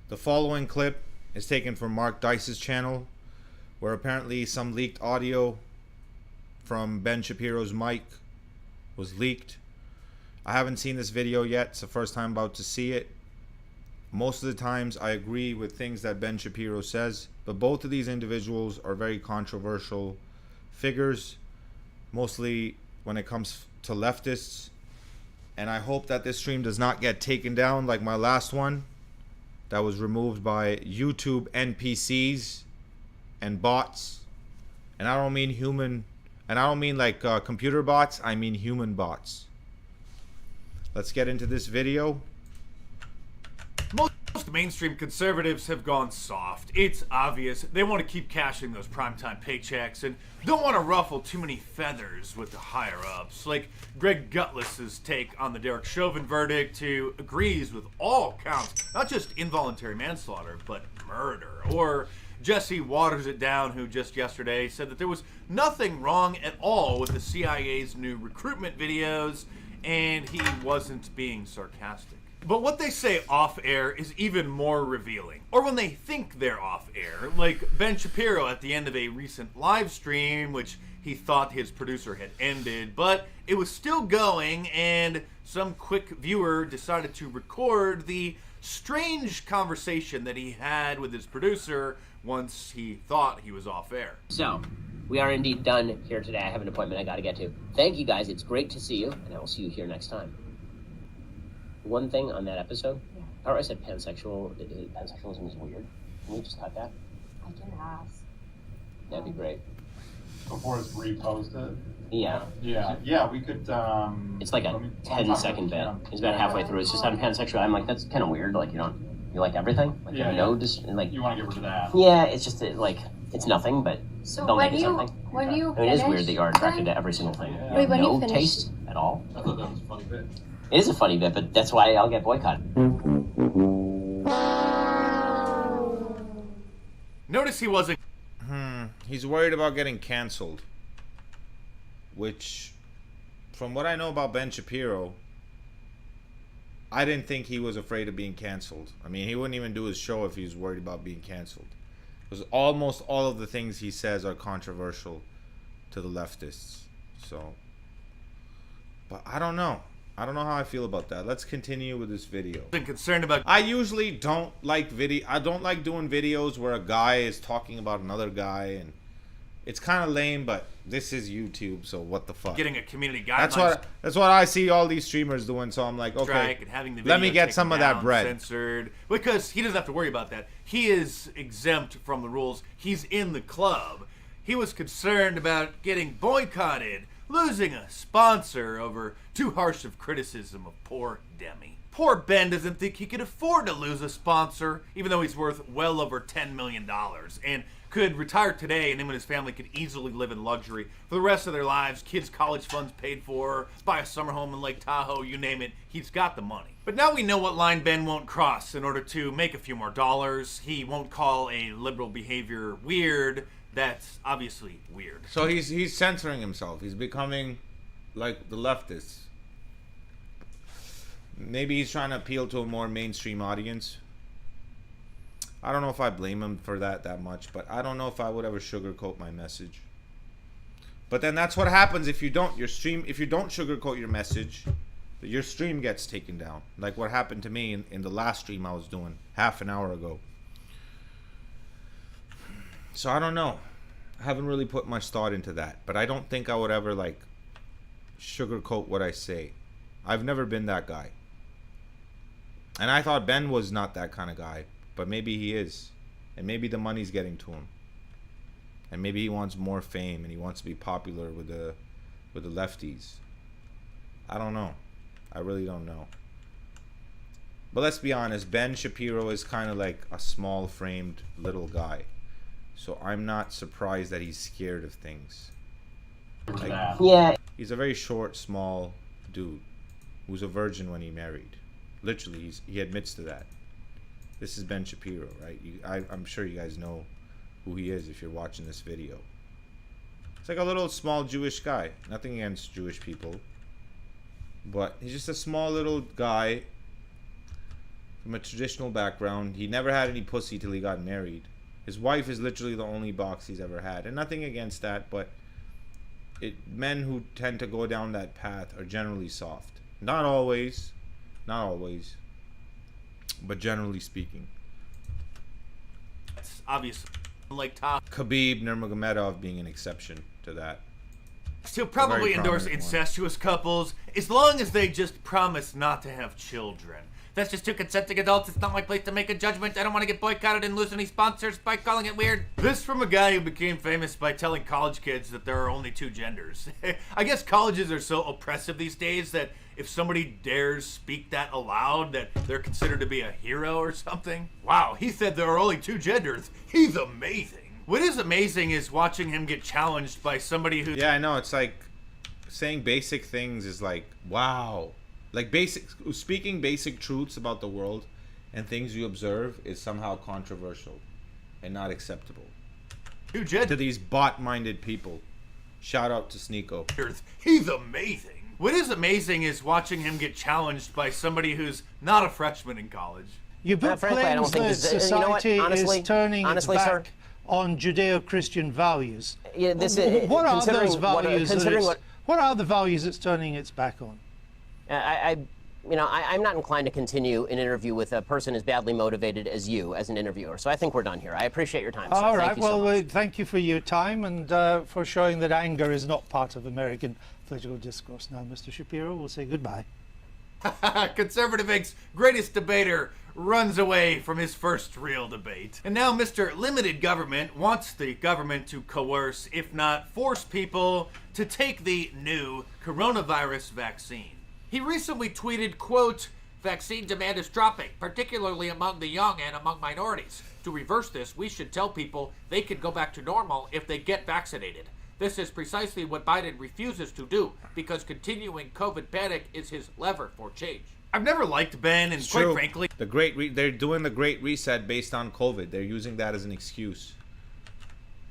The following clip is taken from Mark Dice's channel, where apparently some leaked audio from Ben Shapiro's mic was leaked. I haven't seen this video yet. It's the first time I'm about to see it. Most of the times I agree with things that Ben Shapiro says, but both of these individuals are very controversial figures, mostly when it comes to leftists. And I hope that this stream does not get taken down like my last one that was removed by YouTube NPCs and bots. And I don't mean human, and I don't mean like computer bots, I mean human bots. Let's get into this video. Most mainstream conservatives have gone soft. It's obvious they want to keep cashing those primetime paychecks and don't want to ruffle too many feathers with the higher-ups. Like Greg Gutless's take on the Derek Chauvin verdict, who agrees with all counts, not just involuntary manslaughter, but murder. Or Jesse Waters it down, who just yesterday said that there was nothing wrong at all with the CIA's new recruitment videos, and he wasn't being sarcastic. But what they say off-air is even more revealing. Or when they think they're off-air, like Ben Shapiro at the end of a recent live stream, which he thought his producer had ended, but it was still going, and some quick viewer decided to record the strange conversation that he had with his producer once he thought he was off-air. So, we are indeed done here today. I have an appointment I gotta get to. Thank you guys, it's great to see you, and I will see you here next time. One thing on that episode, I said pansexualism is weird. Can we just cut that? I can ask. That'd be great. Before it's reposted? Yeah. Yeah, we could, It's like a 10-second bit. It's about halfway through. It's just on pansexual. I'm like, that's kind of weird. Like, you like everything? Like, Yeah, no, yeah. just, like... You want to get rid of that? Yeah, it's just, like, it's nothing, but So they'll when make it something. when you I mean, it is finish, weird that you are attracted to every single thing. Yeah. You Wait, have when you no finish- taste at all. I thought that was a funny bit. It is a funny bit, but that's why I'll get boycotted. Notice he wasn't He's worried about getting canceled. Which, from what I know about Ben Shapiro, I didn't think he was afraid of being canceled. I mean, he wouldn't even do his show if he was worried about being canceled. Because almost all of the things he says are controversial to the leftists. So, but I don't know. I don't know how I feel about that. Let's continue with this video. concerned about I usually don't like I don't like doing videos where a guy is talking about another guy, and it's kind of lame, but this is YouTube, so what the fuck. getting a community guidelines That's what I see all these streamers doing, so I'm like, okay, strike and having the let me video get taken some of that down, bread. censored, because he doesn't have to worry about that. He is exempt from the rules. He's in the club. He was concerned about getting boycotted, losing a sponsor over too harsh of criticism of poor Demi. Poor Ben doesn't think he could afford to lose a sponsor, even though he's worth well over $10 million, and could retire today, and him and his family could easily live in luxury for the rest of their lives. Kids' college funds paid for, buy a summer home in Lake Tahoe, you name it. He's got the money. But now we know what line Ben won't cross in order to make a few more dollars. He won't call a liberal behavior weird. That's obviously weird. So he's censoring himself. He's becoming like the leftists. Maybe he's trying to appeal to a more mainstream audience. I don't know if I blame him for that much, but I don't know if I would ever sugarcoat my message. But then that's what happens if you don't sugarcoat your message, your stream gets taken down. Like what happened to me in the last stream I was doing half an hour ago. So I don't know. I haven't really put much thought into that, but I don't think I would ever like sugarcoat what I say. I've never been that guy. And I thought Ben was not that kind of guy, but maybe he is. And maybe the money's getting to him. And maybe he wants more fame and he wants to be popular with the lefties. I don't know. I really don't know. But let's be honest, Ben Shapiro is kind of like a small framed little guy. So I'm not surprised that he's scared of things. Like, Yeah. he's a very short, small dude who's a virgin when he married. Literally, he admits to that. This is Ben Shapiro, right? I'm sure you guys know who he is if you're watching this video. It's like a little small Jewish guy. Nothing against Jewish people. But he's just a small little guy from a traditional background. He never had any pussy till he got married. His wife is literally the only box he's ever had. And nothing against that, but men who tend to go down that path are generally soft. Not always, but generally speaking. It's obvious. Like top. Khabib Nurmagomedov being an exception to that. He'll probably very endorse prominent incestuous couples as long as they just promise not to have children. That's just two consenting adults. It's not my place to make a judgment. I don't want to get boycotted and lose any sponsors by calling it weird. This from a guy who became famous by telling college kids that there are only two genders. I guess colleges are so oppressive these days that if somebody dares speak that aloud, that they're considered to be a hero or something. Wow, he said there are only two genders. He's amazing. What is amazing is watching him get challenged by somebody who... Yeah, I know. It's like saying basic things is like, wow. Like speaking basic truths about the world and things you observe is somehow controversial and not acceptable. To these bot-minded people. Shout out to Sneeko. He's amazing. What is amazing is watching him get challenged by somebody who's not a freshman in college. You both frankly, I don't claims think that society honestly, is turning its back sir, on Judeo-Christian values. Yeah, this what are considering those values? considering what are the values it's turning its back on? I'm not inclined to continue an interview with a person as badly motivated as you as an interviewer. So I think we're done here. I appreciate your time. All sir. right. Thank you so Well, much. thank you for your time and for showing that anger is not part of American political discourse. Now, Mr. Shapiro, we'll say goodbye. Conservative Inc.'s greatest debater runs away from his first real debate. And now Mr. Limited Government wants the government to coerce, if not force people to take the new coronavirus vaccine. He recently tweeted, quote, "Vaccine demand is dropping, particularly among the young and among minorities. To reverse this, we should tell people they can go back to normal if they get vaccinated. This is precisely what Biden refuses to do, because continuing COVID panic is his lever for change." I've never liked Ben, and quite frankly... They're doing the Great Reset based on COVID. They're using that as an excuse.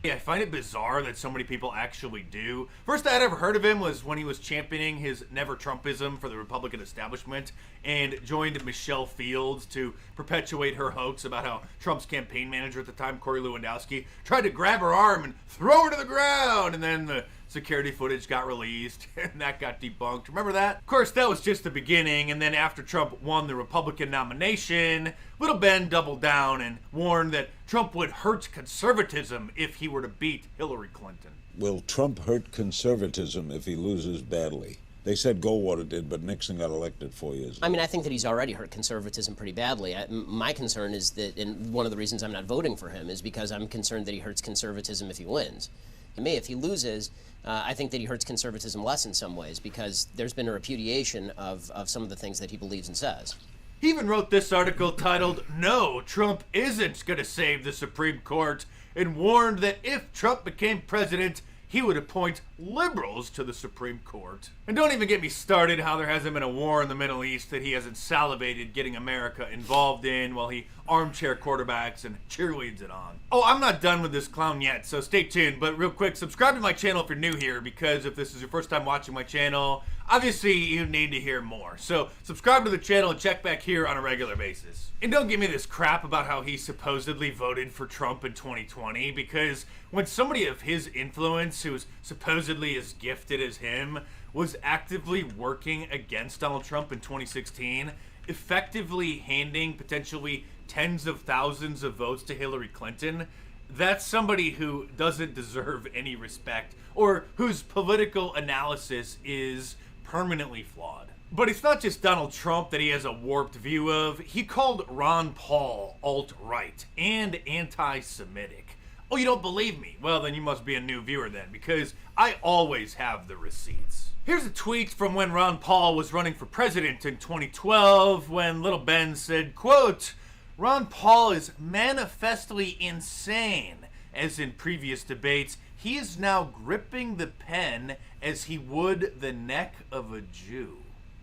Yeah, I find it bizarre that so many people actually do. First I'd ever heard of him was when he was championing his never Trumpism for the Republican establishment and joined Michelle Fields to perpetuate her hoax about how Trump's campaign manager at the time, Corey Lewandowski, tried to grab her arm and throw her to the ground, and then the security footage got released and that got debunked. Remember that? Of course, that was just the beginning, and then after Trump won the Republican nomination, Little Ben doubled down and warned that Trump would hurt conservatism if he were to beat Hillary Clinton. Will Trump hurt conservatism if he loses badly? They said Goldwater did, but Nixon got elected 4 years ago. I mean, I think that he's already hurt conservatism pretty badly. My concern is that, and one of the reasons I'm not voting for him is because I'm concerned that he hurts conservatism if he wins. To me, if he loses, I think that he hurts conservatism less in some ways because there's been a repudiation of some of the things that he believes and says. He even wrote this article titled, "No, Trump isn't going to save the Supreme Court," and warned that if Trump became president, he would appoint liberals to the Supreme Court. And don't even get me started how there hasn't been a war in the Middle East that he hasn't salivated getting America involved in while he armchair quarterbacks and cheerleads it on. Oh, I'm not done with this clown yet, so stay tuned. But real quick, subscribe to my channel if you're new here, because if this is your first time watching my channel, obviously you need to hear more. So subscribe to the channel and check back here on a regular basis. And don't give me this crap about how he supposedly voted for Trump in 2020, because when somebody of his influence, who is supposedly as gifted as him, was actively working against Donald Trump in 2016, effectively handing potentially tens of thousands of votes to Hillary Clinton, that's somebody who doesn't deserve any respect, or whose political analysis is permanently flawed. But it's not just Donald Trump that he has a warped view of. He called Ron Paul alt-right and anti-Semitic. Oh, you don't believe me? Well, then you must be a new viewer then, because I always have the receipts. Here's a tweet from when Ron Paul was running for president in 2012, when Little Ben said, quote, "Ron Paul is manifestly insane. As in previous debates, he is now gripping the pen as he would the neck of a Jew."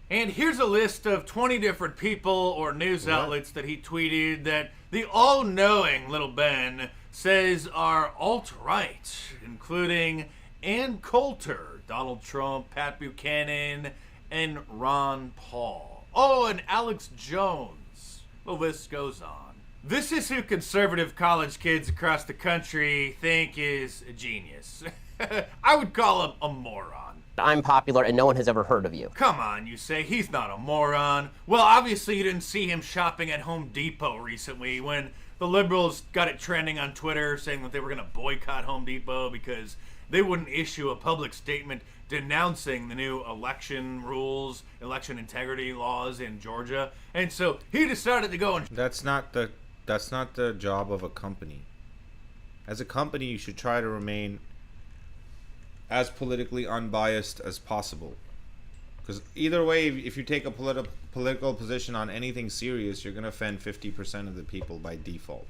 And here's a list of 20 different people or news outlets that he tweeted that the all-knowing Little Ben says are alt-right, including Ann Coulter, Donald Trump, Pat Buchanan, and Ron Paul. Oh, and Alex Jones. The list goes on. This is who conservative college kids across the country think is a genius. I would call him a moron. I'm popular and no one has ever heard of you. Come on, you say, he's not a moron. Well, obviously you didn't see him shopping at Home Depot recently when the liberals got it trending on Twitter saying that they were going to boycott Home Depot because they wouldn't issue a public statement denouncing the new election rules, election integrity laws in Georgia. And so he decided to go and... That's not the job of a company. As a company, you should try to remain as politically unbiased as possible. Because either way, if you take a political position on anything serious, you're going to offend 50% of the people by default.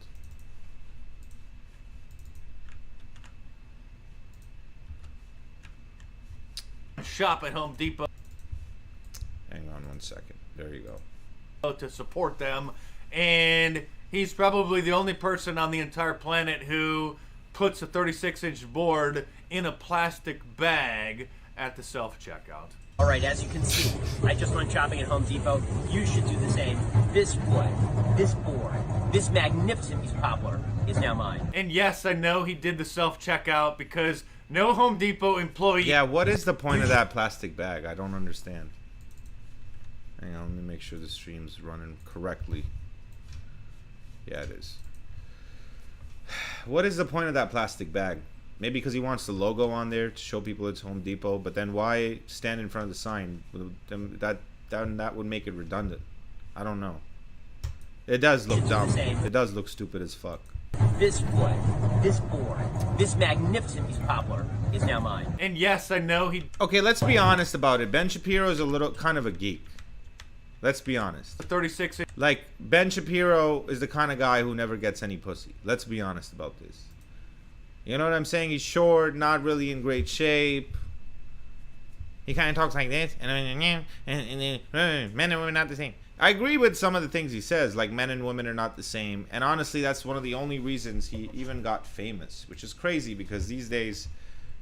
shop at Home Depot. Hang on 1 second. There you go. To support them. And he's probably the only person on the entire planet who puts a 36-inch board in a plastic bag at the self-checkout. All right, as you can see, I just went shopping at Home Depot. You should do the same. This wood, this board, this magnificent piece of poplar is now mine. And yes, I know he did the self-checkout because no Home Depot employee... Yeah, what is the point of that plastic bag? I don't understand. Hang on, let me make sure the stream's running correctly. Yeah, it is. What is the point of that plastic bag? Maybe because he wants the logo on there to show people it's Home Depot, but then why stand in front of the sign? That would make it redundant. I don't know. It does look dumb. It does look stupid as fuck. This wood, this board, this magnificent piece of poplar is now mine. And yes, I know he... Okay, let's be honest about it. Ben Shapiro is a little kind of a geek. Let's be honest. 36... Like, Ben Shapiro is the kind of guy who never gets any pussy. Let's be honest about this. You know what I'm saying? He's short, not really in great shape. He kind of talks like this. And men and women are not the same. I agree with some of the things he says, like men and women are not the same. And honestly, that's one of the only reasons he even got famous, which is crazy because these days,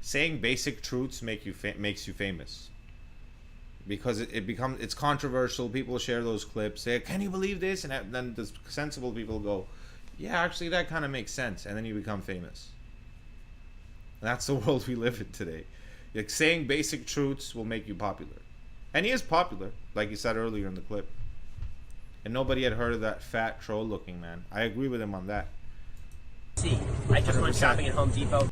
saying basic truths makes you famous. Because it's controversial. People share those clips. Say, "Can you believe this?" And then the sensible people go, "Yeah, actually, that kind of makes sense." And then you become famous. That's the world we live in today. Like, saying basic truths will make you popular. And he is popular, like you said earlier in the clip. And nobody had heard of that fat troll-looking man. I agree with him on that. See, I just went shopping at Home Depot.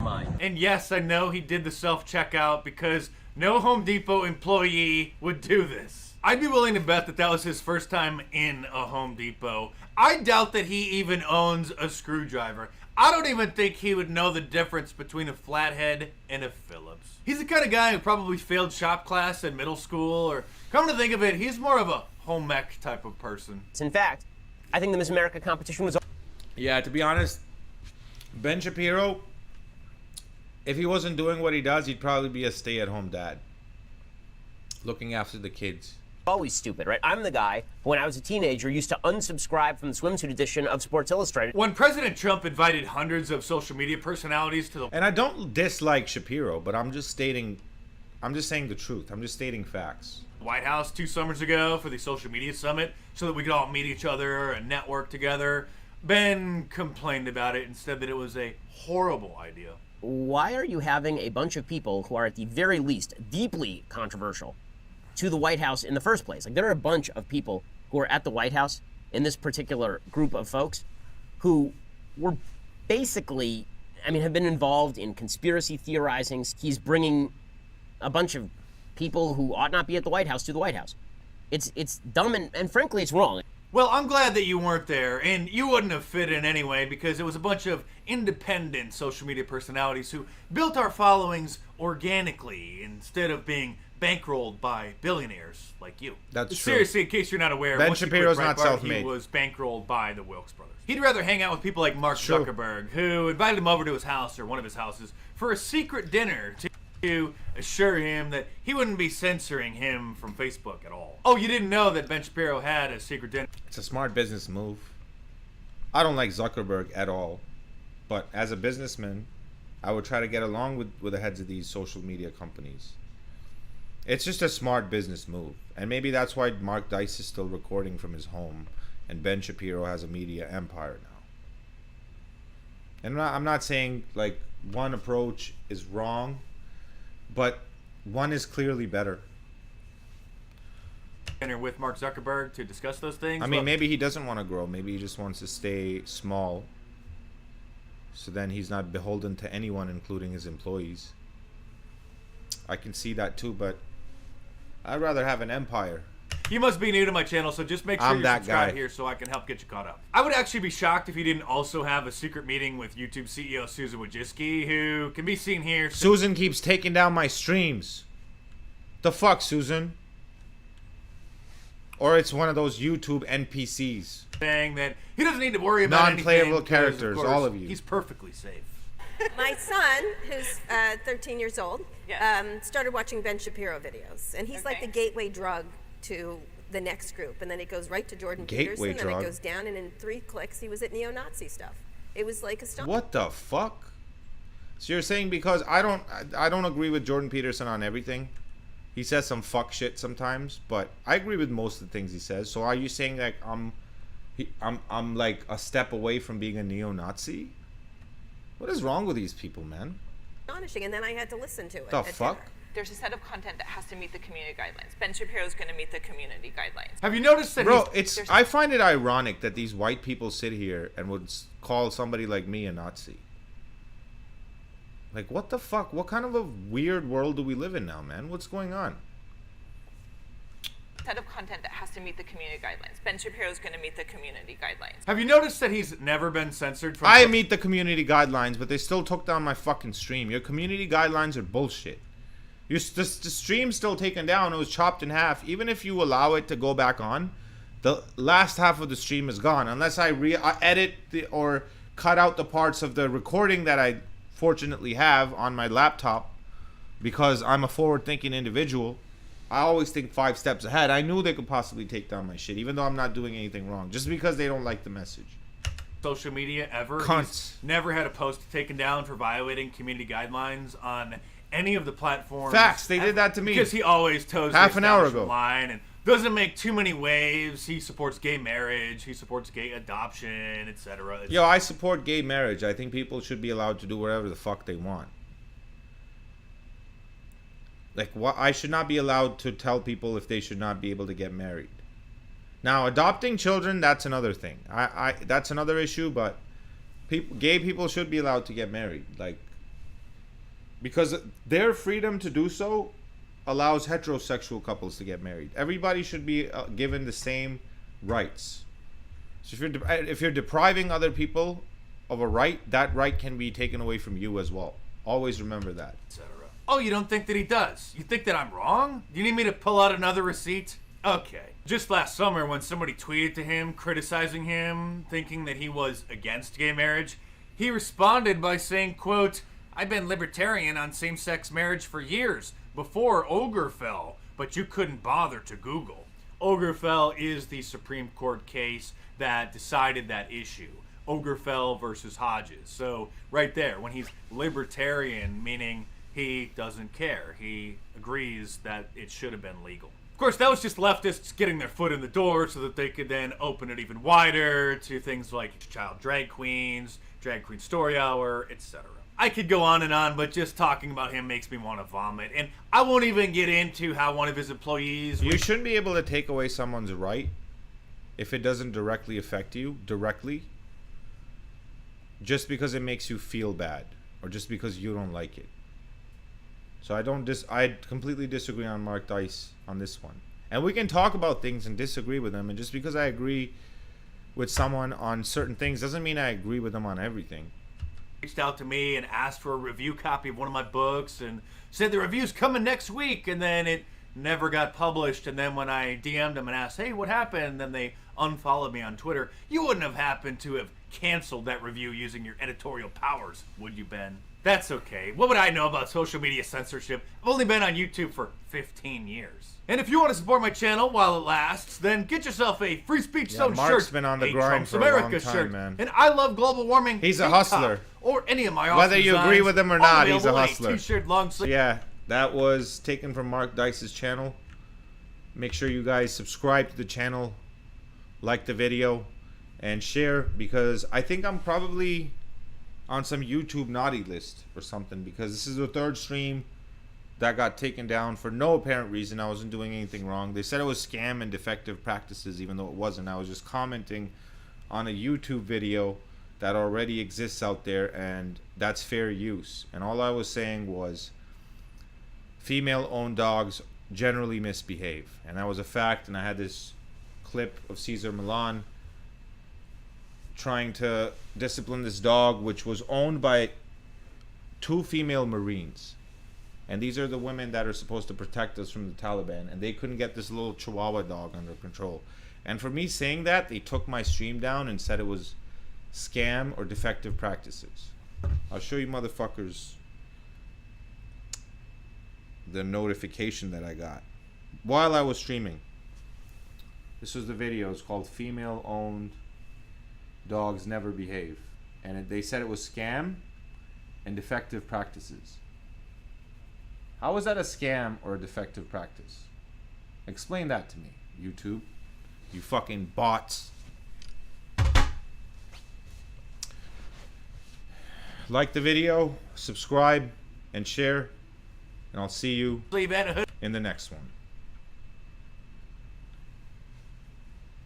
Mine. And yes, I know he did the self-checkout because no Home Depot employee would do this. I'd be willing to bet that that was his first time in a Home Depot. I doubt that he even owns a screwdriver. I don't even think he would know the difference between a flathead and a Phillips. He's the kind of guy who probably failed shop class in middle school, or come to think of it, he's more of a home ec type of person. In fact, I think the Miss America competition was... Yeah, to be honest, Ben Shapiro, if he wasn't doing what he does, he'd probably be a stay-at-home dad. Looking after the kids. always stupid, right? I'm the guy who, when I was a teenager, used to unsubscribe from the swimsuit edition of Sports Illustrated. When President Trump invited hundreds of social media personalities to the... And I don't dislike Shapiro, but I'm just saying the truth. I'm just stating facts. White House 2 summers ago for the social media summit so that we could all meet each other and network together. Ben complained about it and said that it was a horrible idea. Why are you having a bunch of people who are at the very least deeply controversial to the White House in the first place? Like, there are a bunch of people who are at the White House in this particular group of folks who were basically, have been involved in conspiracy theorizing. He's bringing a bunch of people who ought not be at the White House to the White House. It's dumb and frankly, it's wrong. Well, I'm glad that you weren't there, and you wouldn't have fit in anyway because it was a bunch of independent social media personalities who built our followings organically instead of being bankrolled by billionaires like you. That's true. Seriously, in case you're not aware, Ben once Shapiro's he quit not Breitbart, self-made. He was bankrolled by the Wilkes brothers. He'd rather hang out with people like Mark True. Zuckerberg, who invited him over to his house or one of his houses for a secret dinner to assure him that he wouldn't be censoring him from Facebook at all. Oh, you didn't know that Ben Shapiro had a secret dinner? It's a smart business move. I don't like Zuckerberg at all, but as a businessman, I would try to get along with the heads of these social media companies. It's just a smart business move. And maybe that's why Mark Dice is still recording from his home and Ben Shapiro has a media empire now. And I'm not saying like one approach is wrong, but one is clearly better. With Mark Zuckerberg to discuss those things. I mean, maybe he doesn't want to grow. Maybe he just wants to stay small. So then he's not beholden to anyone, including his employees. I can see that too, but I'd rather have an empire. You must be new to my channel, so just make sure I'm you're that subscribed guy. here so I can help get you caught up. I would actually be shocked if you didn't also have a secret meeting with YouTube CEO Susan Wojcicki, who can be seen here. Susan keeps taking down my streams. The fuck, Susan? Or it's one of those YouTube NPCs. Saying that he doesn't need to worry about non-playable anything because, characters, of course, all of you. He's perfectly safe. My son, who's 13 years old, started watching Ben Shapiro videos, and he's like the gateway drug to the next group, and then it goes right to Jordan Gateway Peterson, drug? and it goes down, and in 3 clicks, he was at neo-Nazi stuff. It was like astonishing. What the fuck? So you're saying because I don't agree with Jordan Peterson on everything. He says some fuck shit sometimes, but I agree with most of the things he says. So are you saying that I'm like a step away from being a neo-Nazi? What is wrong with these people, man? Astonishing, and then I had to listen to it. The at fuck? dinner. There's a set of content that has to meet the community guidelines. Ben Shapiro's going to meet the community guidelines. Have you noticed that Bro, I find it ironic that these white people sit here and would call somebody like me a Nazi. Like, what the fuck? What kind of a weird world do we live in now, man? What's going on? Set of content that has to meet the community guidelines. Ben Shapiro's going to meet the community guidelines. Have you noticed that he's never been censored from... I meet the community guidelines, but they still took down my fucking stream. Your community guidelines are bullshit. The stream's still taken down. It was chopped in half. Even if you allow it to go back on, the last half of the stream is gone. Unless I edit or cut out the parts of the recording that I fortunately have on my laptop, because I'm a forward-thinking individual. I always think 5 steps ahead. I knew they could possibly take down my shit, even though I'm not doing anything wrong, just because they don't like the message. Social media ever. Cunts. He's never had a post taken down for violating community guidelines on any of the platforms. Facts. They did that to me. Because he always toes half the an hour establishment ago. line and doesn't make too many waves. He supports gay marriage. He supports gay adoption, etc. Yo, I support gay marriage. I think people should be allowed to do whatever the fuck they want. Like, I should not be allowed to tell people if they should not be able to get married. Now, adopting children, that's another thing. That's another issue, but gay people should be allowed to get married. Like, because their freedom to do so allows heterosexual couples to get married. Everybody should be given the same rights. So if you're depriving other people of a right, that right can be taken away from you as well. Always remember that. etc. Oh, you don't think that he does? You think that I'm wrong? Do you need me to pull out another receipt? Okay. Just last summer when somebody tweeted to him, criticizing him, thinking that he was against gay marriage, he responded by saying, quote, "I've been libertarian on same-sex marriage for years, before Ogerfell, but you couldn't bother to Google." Ogerfell is the Supreme Court case that decided that issue. Ogerfell versus Hodges. So right there, when he's libertarian, meaning he doesn't care. He agrees that it should have been legal. Of course, that was just leftists getting their foot in the door so that they could then open it even wider to things like child drag queen story hour, etc. I could go on and on, but just talking about him makes me want to vomit. And I won't even get into how one of his employees... You shouldn't be able to take away someone's right if it doesn't directly affect you, just because it makes you feel bad, or just because you don't like it. So I completely disagree on Mark Dice on this one. And we can talk about things and disagree with them, and just because I agree with someone on certain things doesn't mean I agree with them on everything. Reached out to me and asked for a review copy of one of my books and said the review's coming next week, and then it never got published. And then when I DM'd them and asked, hey, what happened? Then they unfollowed me on Twitter. You wouldn't have happened to have canceled that review using your editorial powers, would you, Ben? That's okay. What would I know about social media censorship? I've only been on YouTube for 15 years. And if you want to support my channel while it lasts, then get yourself a Free Speech Zone Mark's shirt, been on the a grind Trump's for a long America time, shirt, man. and I Love Global Warming. He's a tank hustler. top, or any of my Whether awesome you agree designs, with him or all not, he's a available in hustler. T-shirt, long sleeve. Yeah, that was taken from Mark Dice's channel. Make sure you guys subscribe to the channel, like the video, and share, because I think I'm probably on some YouTube naughty list or something, because this is the third stream that got taken down for no apparent reason. I wasn't doing anything wrong. They said it was scam and defective practices, even though it wasn't. I was just commenting on a YouTube video that already exists out there, and that's fair use. And all I was saying was female-owned dogs generally misbehave, and that was a fact. And I had this clip of Cesar Millan trying to discipline this dog, which was owned by 2 female Marines. And these are the women that are supposed to protect us from the Taliban. And they couldn't get this little Chihuahua dog under control. And for me saying that, they took my stream down and said it was scam or defective practices. I'll show you motherfuckers the notification that I got while I was streaming. This was the video. It's called Female Owned Dogs Never Behave. And they said it was scam and defective practices. How is that a scam or a defective practice? Explain that to me, YouTube. You fucking bots. Like the video, subscribe, and share. And I'll see you in the next one.